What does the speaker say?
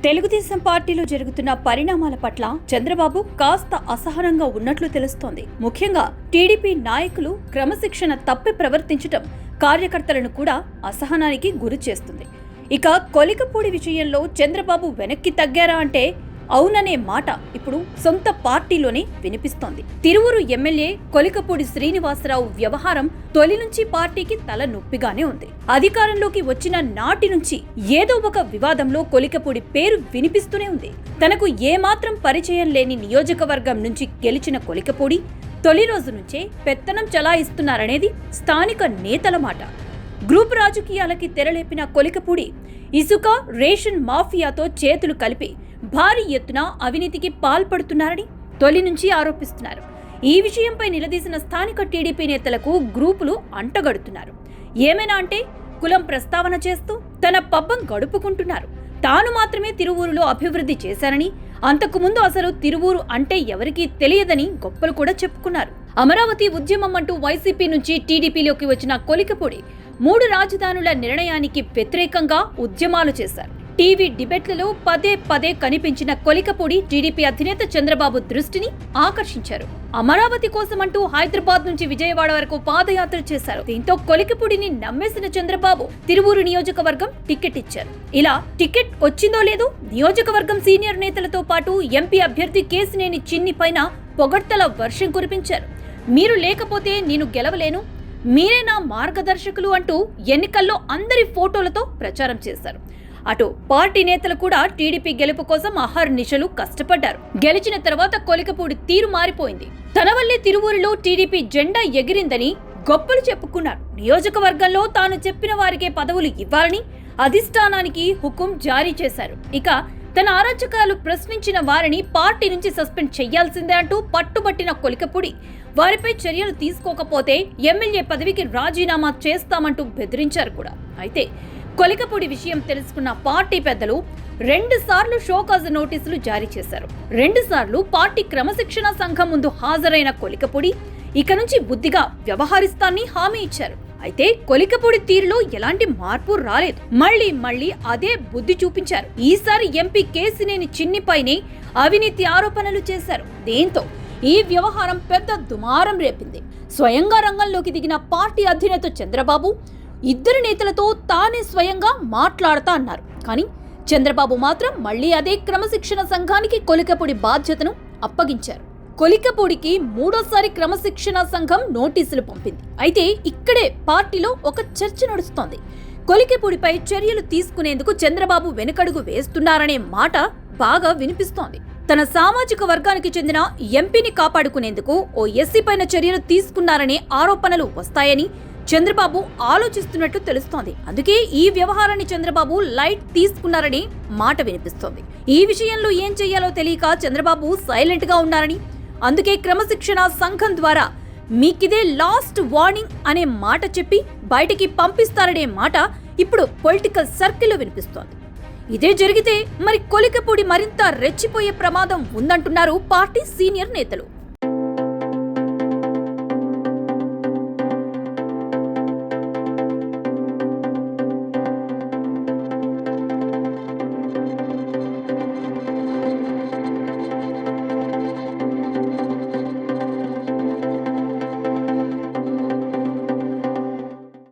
తెలుగుదేశం పార్టీలో జరుగుతున్న పరిణామాల పట్ల చంద్రబాబు కాస్త అసహనంగా ఉన్నట్లు తెలుస్తోంది. ముఖ్యంగా టీడీపీ నాయకులు క్రమశిక్షణ తప్పి ప్రవర్తించడం కార్యకర్తలను కూడా అసహనానికి గురి చేస్తుంది. ఇక కొలికపూడి విషయంలో చంద్రబాబు వెనక్కి తగ్గారా అంటే అవుననే మాట ఇప్పుడు సొంత పార్టీలోనే వినిపిస్తోంది. తిరువూరు ఎమ్మెల్యే కొలికపూడి శ్రీనివాసరావు వ్యవహారం తొలి నుంచి పార్టీకి తల నొప్పిగానే ఉంది. అధికారంలోకి వచ్చిన నాటి నుంచి ఏదో ఒక వివాదంలో కొలికపూడి పేరు వినిపిస్తూనే ఉంది. తనకు ఏమాత్రం పరిచయం లేని నియోజకవర్గం నుంచి గెలిచిన కొలికపూడి తొలి రోజు నుంచే పెత్తనం చలాయిస్తున్నారనేది స్థానిక నేతల మాట. గ్రూప్ రాజకీయాలకి తెరలేపిన కొలికపూడి ఇసుక రేషన్ మాఫియాతో చేతులు కలిపి భారీ ఎత్తున అవినీతికి పాల్పడుతున్నారని తొలి నుంచి ఆరోపిస్తున్నారు. ఈ విషయంపై నిలదీసిన స్థానిక టీడీపీ నేతలకు గ్రూపులు అంటగడుతున్నారు. ఏమైనా అంటే కులం ప్రస్తావన చేస్తూ తన పబ్బం గడుపుకుంటున్నారు. తాను మాత్రమే తిరువూరులో అభివృద్ధి చేశారని, అంతకుముందు అసలు తిరువూరు అంటే ఎవరికీ తెలియదని గొప్పలు కూడా చెప్పుకున్నారు. అమరావతి ఉద్యమం అంటూ వైసీపీ నుంచి టీడీపీలోకి వచ్చిన కొలికపూడి 3 రాజధానుల నిర్ణయానికి వ్యతిరేకంగా ఉద్యమాలు చేశారు. టీవీ డిబేట్లలో పదే కనిపించిన కొలికపూడి టీడీపీ అధినేత చంద్రబాబు దృష్టిని ఆకర్షించారు. అమరావతి కోసమంటూ హైదరాబాద్ నుంచి విజయవాడ వరకు పాదయాత్ర చేశారు. దీంతో కొలికపూడిని నమ్మేసిన చంద్రబాబు తిరువూరు నియోజకవర్గం టికెట్ ఇచ్చారు. ఇలా టికెట్ వచ్చిందో లేదో నియోజకవర్గం సీనియర్ నేతలతో పాటు ఎంపీ అభ్యర్థి కేశినేని చిన్ని పైన పొగడ్తల వర్షం కురిపించారు. మీరు లేకపోతే నేను గెలవలేను, మీరే నా మార్గదర్శకులు అంటూ ఎన్నికల్లో అందరి ఫోటోలతో ప్రచారం చేశారు. అటు పార్టీ నేతలు కూడా టీడీపీ గెలుపు కోసం అహర్నిశలు కష్టపడ్డారు. గెలిచిన తర్వాత కొలికపూడి తీరు మారిపోయింది. తన వల్లే తిరువూరులో టీడీపీ జెండా ఎగిరిందని గొప్పలు చెప్పుకున్నారు. నియోజకవర్గంలో తాను చెప్పిన వారికే పదవులు ఇవ్వాలని అధిష్టానానికి హుకుం జారీ చేశారు. ఇక తన అరాచకాలు ప్రశ్నించిన వారిని పార్టీ నుంచి సస్పెండ్ చేయాల్సిందే అంటూ పట్టుబట్టిన కొలికపూడి వారిపై చర్యలు తీసుకోకపోతే ఎమ్మెల్యే పదవికి రాజీనామా చేస్తామంటూ బెదిరించారు కూడా. అయితే కొలికపూడి విషయం తెలుసుకున్న పార్టీ పెద్దలు 2 సార్లు షోకాజ్ నోటీసులు జారీ చేశారు. 2 సార్లు పార్టీ క్రమశిక్షణ సంఘం ముందు హాజరైన కొలికపూడి ఇక నుంచి బుద్ధిగా వ్యవహరిస్తానని హామీ ఇచ్చారు. అయితే కొలికపూడి తీరులో ఎలాంటి మార్పు రాలేదు. మళ్లీ అదే బుద్ధి చూపించారు. ఈసారి ఎంపీ కేశినేని చిన్నిపైనే అవినీతి ఆరోపణలు చేశారు. దీంతో ఈ వ్యవహారం పెద్ద దుమారం రేపింది. స్వయంగా రంగంలోకి దిగిన పార్టీ అధినేత చంద్రబాబు 2 నేతలతో తానే స్వయంగా మాట్లాడతా అన్నారు. కానీ చంద్రబాబు మాత్రం మళ్లీ అదే క్రమశిక్షణ సంఘానికి కొలికపూడి బాధ్యతను అప్పగించారు. కొలికపూడికి 3వ క్రమశిక్షణ సంఘం నోటీసులు పంపింది. అయితే ఇక్కడే పార్టీలో ఒక చర్చ నడుస్తోంది. కొలికపూడిపై చర్యలు తీసుకునేందుకు చంద్రబాబు వెనుకడుగు వేస్తున్నారనే మాట బాగా వినిపిస్తోంది. తన సామాజిక వర్గానికి చెందిన ఎంపీని కాపాడుకునేందుకు ఓ ఎస్సీ పైన చర్యలు తీసుకున్నారనే ఆరోపణలు వస్తాయని చంద్రబాబు ఆలోచిస్తున్నట్టు తెలుస్తోంది. అందుకే ఈ వ్యవహారాన్ని చంద్రబాబు లైట్ తీసుకున్నారని మాట వినిపిస్తోంది. ఈ విషయంలో ఏం చెయ్యాలో తెలియక చంద్రబాబు సైలెంట్ గా ఉన్నారని, అందుకే క్రమశిక్షణ సంఘం ద్వారా మీకిదే లాస్ట్ వార్నింగ్ అనే మాట చెప్పి బయటికి పంపిస్తారనే మాట ఇప్పుడు పొలిటికల్ సర్కిల్లో వినిపిస్తోంది. ఇదే జరిగితే మరి కొలికపూడి మరింత రెచ్చిపోయే ప్రమాదం ఉందంటున్నారు పార్టీ సీనియర్ నేతలు.